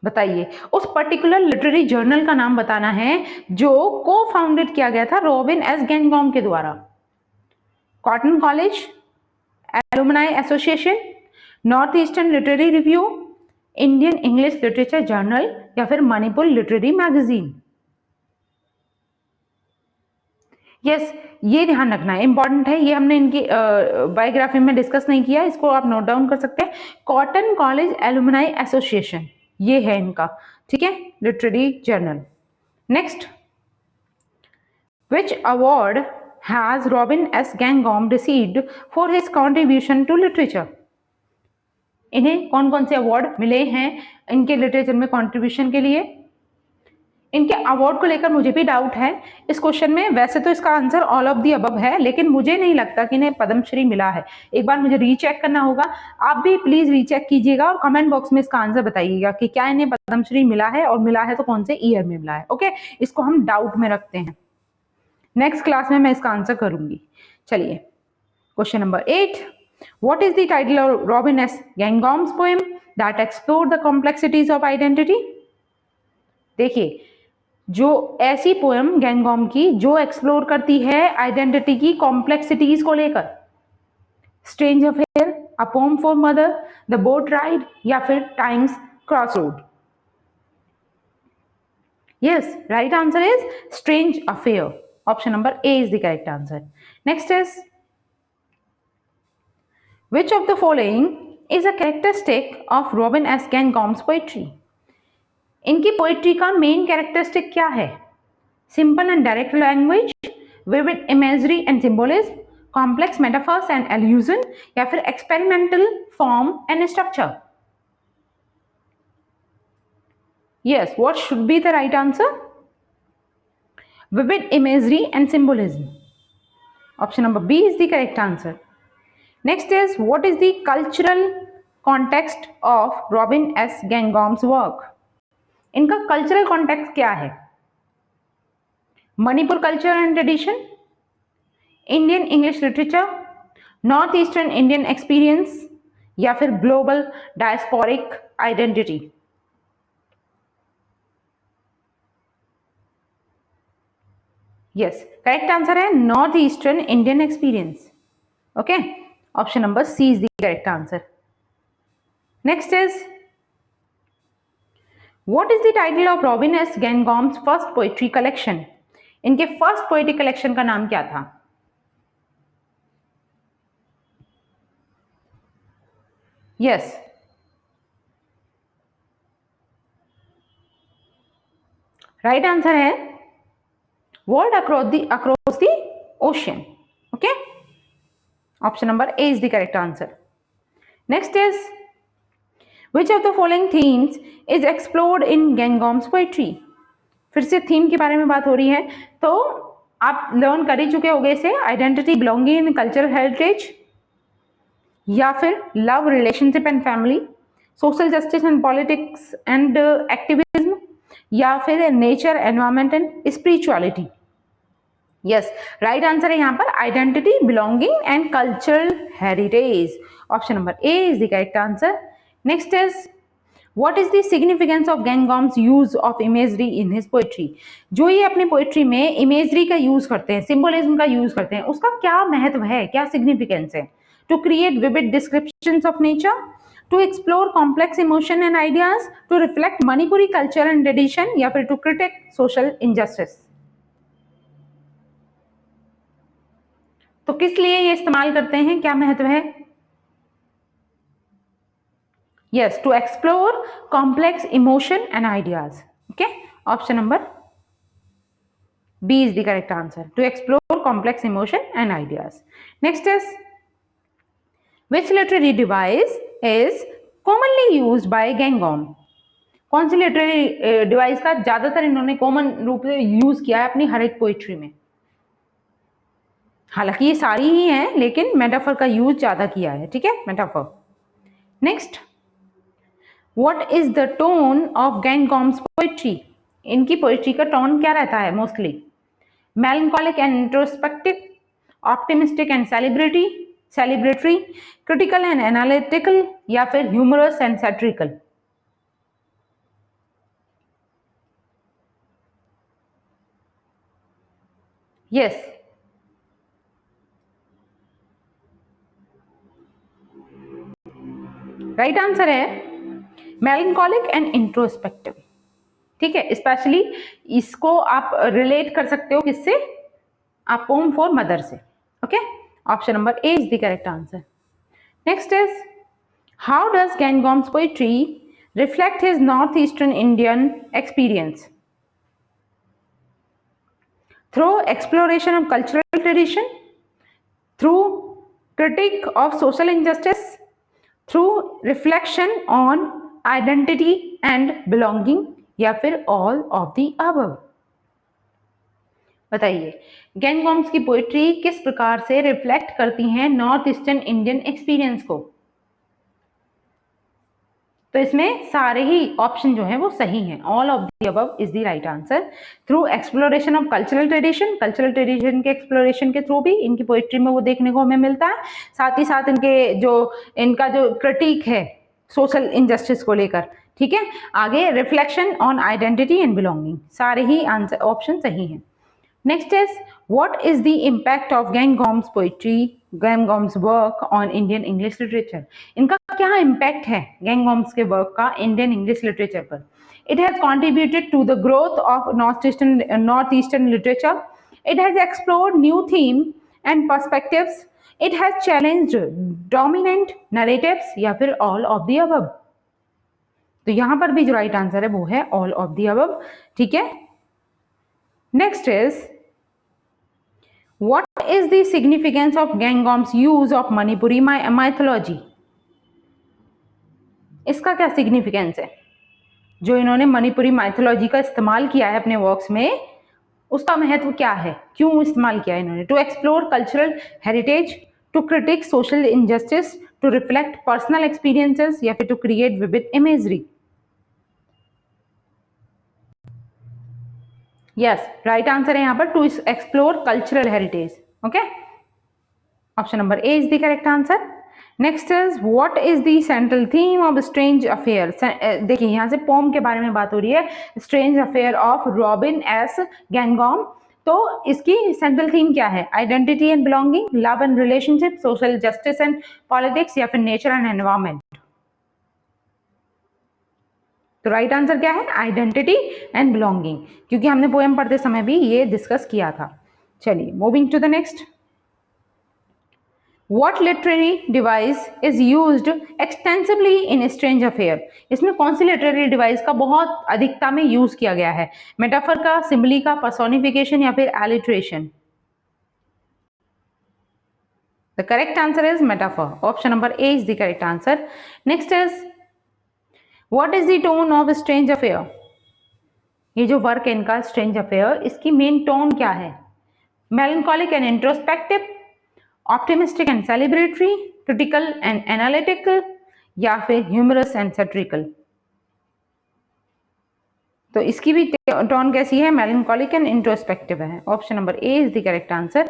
बताइए उस पर्टिकुलर लिटरेरी जर्नल का नाम बताना है जो को फाउंडेड किया गया था रॉबिन एस गैंगॉम के द्वारा। Cotton college, alumni association, north eastern literary review, Indian English literature journal, या फिर मणिपुर लिटरेरी मैगजीन। यस, ये ध्यान रखना है, इंपॉर्टेंट है, ये हमने इनकी बायोग्राफी में डिस्कस नहीं किया, इसको आप नोट डाउन कर सकते हैं। कॉटन कॉलेज एलुमनाई एसोसिएशन, ये है इनका, ठीक है, literary journal. Next, which award has Robin S Ngangom received for his contribution to literature, इन्हें कौन कौन से अवार्ड मिले हैं इनके लिटरेचर में कंट्रीब्यूशन के लिए। इनके अवार्ड को लेकर मुझे भी डाउट है इस क्वेश्चन में। वैसे तो इसका answer all of the above है, लेकिन मुझे नहीं लगता कि इन्हें पद्मश्री मिला है। एक बार मुझे रीचेक करना होगा, आप भी प्लीज रीचेक कीजिएगा और कमेंट बॉक्स में इसका आंसर बताइएगा कि क्या इन्हें पद्मश्री मिला है, और मिला है तो कौन से ईयर में मिला है। ओके, इसको हम डाउट में रखते हैं, नेक्स्ट क्लास में मैं इसका आंसर करूंगी। चलिए question number 8, what is the title of Robin S. Gangom's poem that explored the complexities of identity? देखिए, जो ऐसी पोएम गैंगॉम की जो एक्सप्लोर करती है आइडेंटिटी की कॉम्प्लेक्सिटीज को लेकर, strange affair, a poem for mother, the boat ride, या फिर times crossroad. Yes, right answer is strange affair. Option number A is the correct answer. Next is, which of the following is a characteristic of Robin S. Gangom's poetry? इनकी पोइट्री का मेन कैरेक्टरिस्टिक क्या है? Simple and direct language, vivid imagery and symbolism, complex metaphors and allusion, या फिर experimental form and structure. Yes, what should be the right answer? Vivid imagery and symbolism. Option number B is the correct answer. Next is, what is the cultural context of Robin S. Gangom's work? इनका कल्चरल कॉन्टेक्स्ट क्या है? Manipur culture and tradition, Indian English literature, north eastern Indian experience, या फिर global diasporic identity. Yes, correct answer है north eastern Indian experience. Okay, option number C is the correct answer. Next is, what is the title of Robin S Ngangom's first poetry collection? इनके फर्स्ट पोएट्री कलेक्शन का नाम क्या था? यस, राइट आंसर है world across the ocean. Okay, option number A is the correct answer. Next is, which of the following themes is explored in Gangom's poetry? फिर से थीम के बारे में बात हो रही है, तो आप लर्न कर ही चुके होंगे इसे, identity, belonging in cultural heritage, या फिर love, relationship and family, social justice and politics and activism, या फिर nature, environment and spirituality. Yes, right answer है यहाँ पर identity, belonging and cultural heritage. Option number A is the correct answer. Next is, what is the significance of Ngangom's use of imagery in his poetry? जो ये अपनी पोएट्री में इमेजरी का यूज करते हैं, सिंबोलिज्म का यूज करते हैं, उसका क्या महत्व है, क्या सिग्निफिकेंस है? To create vivid descriptions of nature, to explore complex emotion and ideas, to reflect Manipuri culture and tradition, या फिर टू क्रिटिक सोशल इनजस्टिस। तो किस लिए ये इस्तेमाल करते हैं, क्या महत्व है? Yes, to explore complex emotion and ideas. Okay, option number B is the correct answer, to explore complex emotion and ideas. Next is, which literary device is commonly used by Ngangom? कौन सी लिटरेरी डिवाइस का ज्यादातर इन्होंने कॉमन रूप से यूज किया है अपनी हर एक पोइट्री में? हालांकि ये सारी ही हैं, लेकिन मेटाफर का यूज ज्यादा किया है। ठीक है, metaphor. Next, what is the tone of Ngangom's poetry? इनकी पोएट्री का टोन क्या रहता है mostly? Melancholic and introspective, optimistic and celebratory, critical and analytical, या फिर humorous and satirical? Yes, right answer है मेलंकोलिक एंड इंट्रोस्पेक्टिव। ठीक है, स्पेशली इसको आप रिलेट कर सकते हो किससे? आप पोम फॉर मदर से। Okay, option number A is the correct answer. Next is, how does Ngangom's poetry reflect his north eastern Indian experience? Through exploration of cultural tradition, through critique of social injustice, through reflection on identity and belonging, या फिर ऑल ऑफ द अबव? बताइए, गैंगॉम्स की पोएट्री किस प्रकार से रिफ्लेक्ट करती हैं नॉर्थ ईस्टर्न इंडियन एक्सपीरियंस को? तो इसमें सारे ही ऑप्शन जो हैं वो सही हैं। All of the above is the right answer. Through exploration of cultural tradition के एक्सप्लोरेशन के थ्रू भी इनकी पोएट्री में वो देखने को हमें मिलता है। साथ ही साथ इनका जो क्रिटिक है सोशल इनजस्टिस को लेकर, ठीक है। आगे reflection on identity and belonging, सारे ही आंसर ऑप्शन सही हैं। Next is, what is the impact of Gangom's poetry, Gangom's work on Indian English literature? इनका क्या impact है Gangom's के work का Indian English literature पर? It has contributed to the growth of Northeastern literature. It has explored new themes and perspectives. It has challenged dominant narratives, या फिर all of the above? तो यहाँ पर भी जो right answer है वो है all of the above, ठीक है। Next is, what is the significance of Gangom's use of Manipuri mythology? इसका क्या सिग्निफिकेंस है? जो इन्होंने मणिपुरी माइथोलॉजी का इस्तेमाल किया है अपने वर्क्स में, उसका महत्व क्या है, क्यों इस्तेमाल किया है इन्होंने? To explore cultural heritage, to critique social injustice, to reflect personal experiences, या फिर to create vivid imagery? Yes, right answer है यहाँ पर to explore cultural heritage. Okay, option number A is the correct answer. Next is, what is the central theme of strange affair? देखिए यहाँ से पोम के बारे में बात हो रही है, strange affair of Robin S Ngangom. तो इसकी सेंट्रल थीम क्या है? Identity and belonging, love and relationship, social justice and politics, या फिर नेचर एंड एनवायरमेंट? तो राइट आंसर क्या है? आइडेंटिटी एंड बिलोंगिंग, क्योंकि हमने पोएम पढ़ते समय भी ये डिस्कस किया था। चलिए, moving to the next. What literary device is used extensively in Strange Affair? इसमें कौन सी लिटरेरी डिवाइस का बहुत अधिकता में यूज किया गया है? मेटाफर का, सिम्बली का, पर्सोनिफिकेशन, या फिर alliteration? The correct answer is metaphor. Option number A is the correct answer. Next is, what is the tone of Strange Affair? ये जो वर्क है इनका स्ट्रेंज अफेयर, इसकी मेन टोन क्या है? Melancholic and introspective, optimistic and celebratory, critical and analytical, या फिर ह्यूमरस एंड सैटिरिकल? तो इसकी भी टोन कैसी है? मेलंकोलिक एंड इंट्रोस्पेक्टिव है। Option number A is the correct answer.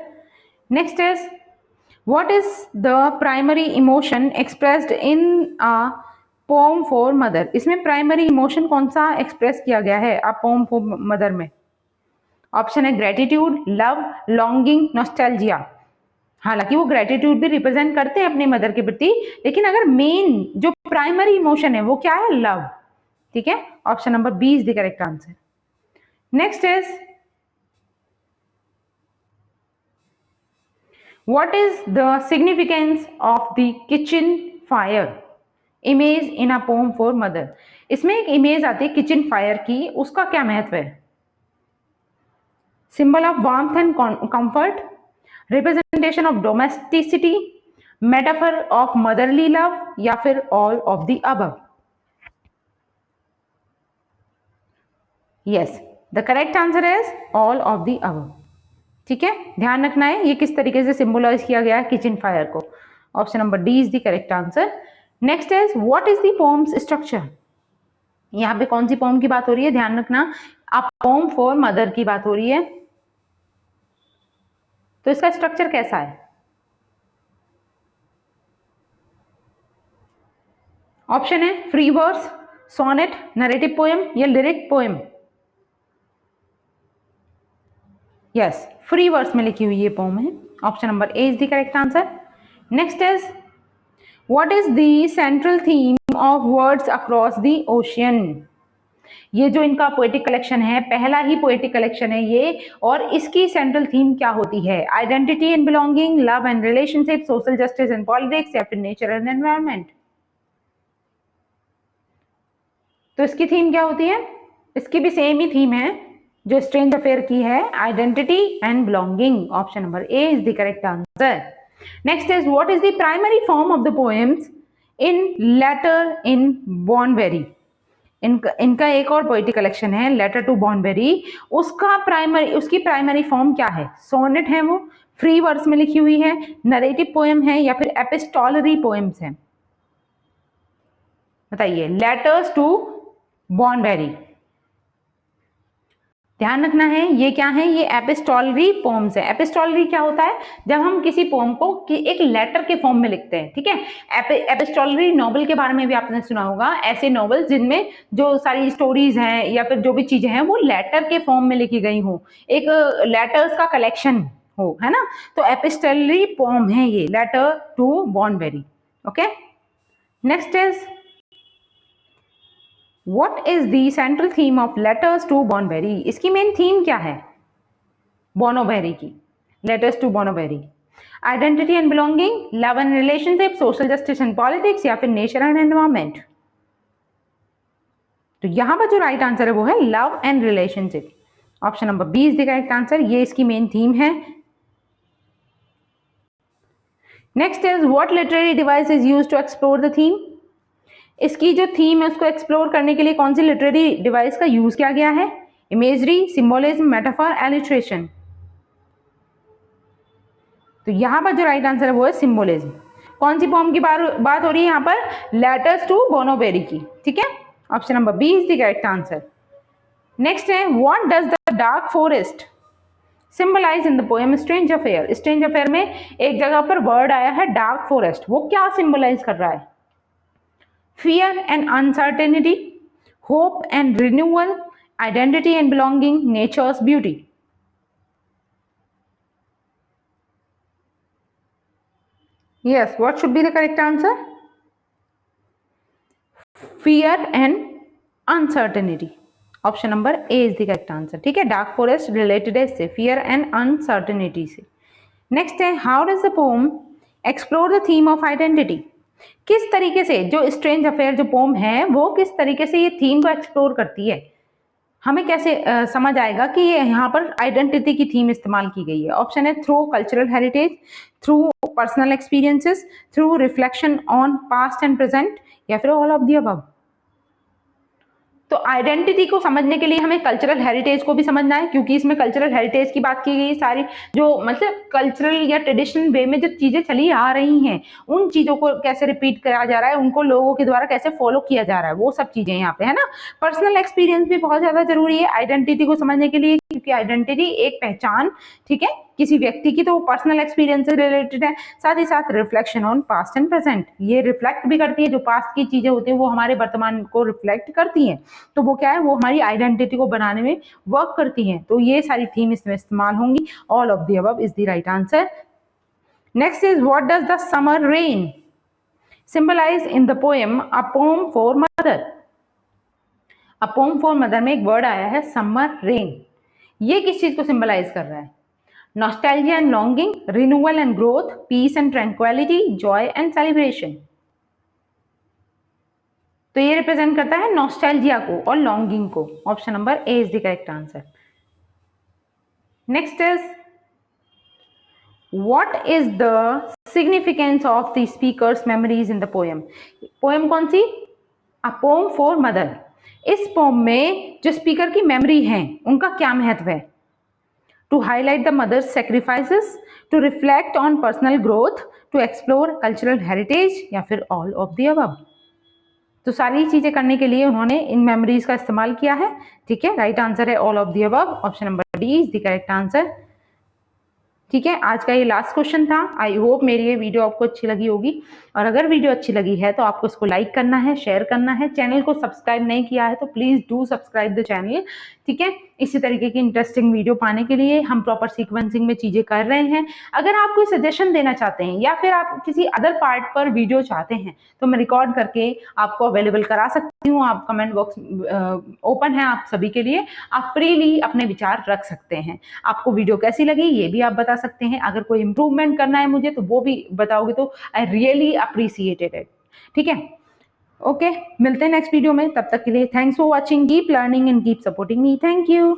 Next is, what is the primary emotion expressed in a pome for mother? इसमें प्राइमरी इमोशन कौन सा एक्सप्रेस किया गया है अ पोम फॉर मदर में? ऑप्शन है ग्रेटिट्यूड, लव, लॉन्गिंग, नॉस्टैल्जिया। हालांकि वो ग्रेटिट्यूड भी रिप्रेजेंट करते हैं अपनी मदर के प्रति, लेकिन अगर मेन जो प्राइमरी इमोशन है वो क्या है? लव, ठीक है। Option number B is the correct answer. Next is, what is the significance of the kitchen fire image in a pome for mother? इसमें एक इमेज आती है किचन फायर की, उसका क्या महत्व है? Symbol of warmth and comfort, representation of domesticity, metaphor of motherly love, या फिर all of the above? Yes, the correct answer is all of the above, ठीक है। ध्यान रखना है ये किस तरीके से सिंबलाइज किया गया है किचन फायर को। Option number D is the correct answer. Next is, what is the poems structure? यहाँ पे कौन सी पोम की बात हो रही है? ध्यान रखना, अ पोम फॉर मदर की बात हो रही है, तो इसका स्ट्रक्चर कैसा है? ऑप्शन है free verse, sonnet, narrative poem, या lyric poem? Yes, free verse में लिखी हुई ये पोम है। Option number A is the correct answer. Next is, what is the central theme of words across the ocean? ये जो इनका पोएटिक कलेक्शन है, पहला ही पोएटिक कलेक्शन है ये, और इसकी सेंट्रल थीम क्या होती है? Identity and belonging, love and relationship, social justice and politics, या फिर नेचर एंड एनवायरनमेंट? तो इसकी थीम क्या होती है? इसकी भी सेम ही थीम है जो स्ट्रेंज अफेयर की है, identity and belonging. Option number A is the correct answer. Next is, what is the primary form of the poems in letter in Bornbury, इनका एक और पोइट्री कलेक्शन है लेटर टू बॉर्नबेरी, उसकी प्राइमरी फॉर्म क्या है? सोनेट है वो, फ्री वर्स में लिखी हुई है, नरेटिव पोएम है या फिर एपिस्टोलरी पोएम्स है? बताइए। लेटर्स टू बॉर्नबेरी, ध्यान रखना है ये क्या है, ये एपिस्टोलरी पोम्स है। एपिस्टोलरी क्या होता है? जब हम किसी पोम को एक लेटर के फॉर्म में लिखते हैं, ठीक है। एपिस्टोलरी नॉवल के बारे में भी आपने सुना होगा, ऐसे नॉवल जिनमें जो सारी स्टोरीज हैं या फिर जो भी चीजें हैं वो लेटर के फॉर्म में लिखी गई हो, एक लेटर्स का कलेक्शन हो, है ना। तो एपिस्टोलरी पोम है ये, letter to Bornbury. Okay, next is What is the central theme of Letters to Bonnberry? इसकी मेन थीम क्या है बॉर्नबेरी की? Letters to Bonnberry, identity and belonging, love and relationship, social justice and politics या फिर नेचर एंड एनवायरमेंट? तो यहां पर जो राइट आंसर है वो है love and relationship. Option number B is the correct answer, ये इसकी मेन थीम है। Next is what literary device is used to explore the theme? इसकी जो थीम है उसको एक्सप्लोर करने के लिए कौन सी लिटरेरी डिवाइस का यूज किया गया है? Imagery, symbolism, metaphor, alliteration? तो यहां पर जो राइट आंसर है वो है सिंबोलिज्म। कौन सी फॉर्म की बात हो रही है यहाँ पर? लेटर्स टू बॉर्नबेरी की, ठीक है। Option number B is the correct answer. Next है what does the dark forest symbolise in the poem strange affair? Strange affair में एक जगह पर वर्ड आया है डार्क फॉरेस्ट, वो क्या सिंबलाइज कर रहा है? Fear and uncertainty, hope and renewal, identity and belonging, nature's beauty? Yes, what should be the correct answer? Fear and uncertainty. Option number A is the correct answer, ठीक है। डार्क फॉरेस्ट रिलेटेड है इससे, फियर एंड अनसर्टेनिटी से। नेक्स्ट है how does the pome explore the theme of identity? किस तरीके से जो स्ट्रेंज अफेयर जो पोम है वो किस तरीके से ये थीम को एक्सप्लोर करती है? हमें कैसे समझ आएगा कि ये यहाँ पर आइडेंटिटी की थीम इस्तेमाल की गई है? ऑप्शन है through cultural heritage, through personal experiences, through reflection on past and present या फिर ऑल ऑफ द अबव? तो आइडेंटिटी को समझने के लिए हमें कल्चरल हेरिटेज को भी समझना है, क्योंकि इसमें कल्चरल हेरिटेज की बात की गई, सारी जो मतलब कल्चरल या ट्रेडिशनल वे में जो चीजें चली आ रही हैं उन चीजों को कैसे रिपीट करा जा रहा है, उनको लोगों के द्वारा कैसे फॉलो किया जा रहा है, वो सब चीजें यहाँ पे है ना। पर्सनल एक्सपीरियंस भी बहुत ज्यादा जरूरी है आइडेंटिटी को समझने के लिए, क्योंकि आइडेंटिटी एक पहचान, ठीक है, किसी व्यक्ति की, तो पर्सनल एक्सपीरियंस से रिलेटेड है। साथ ही साथ reflection on past and present, ये रिफ्लेक्ट भी करती है, जो पास्ट की चीजें होती है वो हमारे वर्तमान को रिफ्लेक्ट करती हैं, तो वो क्या है, वो हमारी आइडेंटिटी को बनाने में वर्क करती हैं। तो ये सारी थीम इसमें इस्तेमाल होंगी। All of the above is the right answer. Next is what does the summer rain symbolize in the poem a pome for mother? अ पोम फॉर मदर में एक वर्ड आया है समर रेन, ये किस चीज को सिंबलाइज कर रहा है? Nostalgia and longing, renewal and growth, peace and tranquility, joy and celebration? तो ये रिप्रेजेंट करता है नॉस्टैल्जिया को और लॉन्गिंग को। Option number A is the correct answer. Next is what is the significance of the speaker's memories in the poem? Poem कौन सी? A pome for mother. इस पोम में जो स्पीकर की मेमोरी है उनका क्या महत्व है? To highlight the mother's sacrifices, to reflect on personal growth, to explore cultural heritage या फिर ऑल ऑफ द अबव? तो सारी चीजें करने के लिए उन्होंने इन मेमोरीज का इस्तेमाल किया है, ठीक है। राइट आंसर है all of the above. Option number D is the correct answer, ठीक है। आज का ये लास्ट क्वेश्चन था। आई होप मेरी ये वीडियो आपको अच्छी लगी होगी, और अगर वीडियो अच्छी लगी है तो आपको इसको लाइक करना है, शेयर करना है। चैनल को सब्सक्राइब नहीं किया है तो please do subscribe the channel, ठीक है। इसी तरीके की इंटरेस्टिंग वीडियो पाने के लिए हम प्रॉपर सीक्वेंसिंग में चीजें कर रहे हैं। अगर आप कोई सजेशन देना चाहते हैं या फिर आप किसी अदर पार्ट पर वीडियो चाहते हैं तो मैं रिकॉर्ड करके आपको अवेलेबल करा सकती हूँ। आप कमेंट बॉक्स ओपन है आप सभी के लिए, आप फ्रीली अपने विचार रख सकते हैं। आपको वीडियो कैसी लगी ये भी आप बता सकते हैं। अगर कोई इंप्रूवमेंट करना है मुझे तो वो भी बताओगे तो आई रियली अप्रिसिएटेड इट, ठीक है। ओके, मिलते हैं नेक्स्ट वीडियो में, तब तक के लिए thanks for watching, keep learning and keep supporting me, thank you.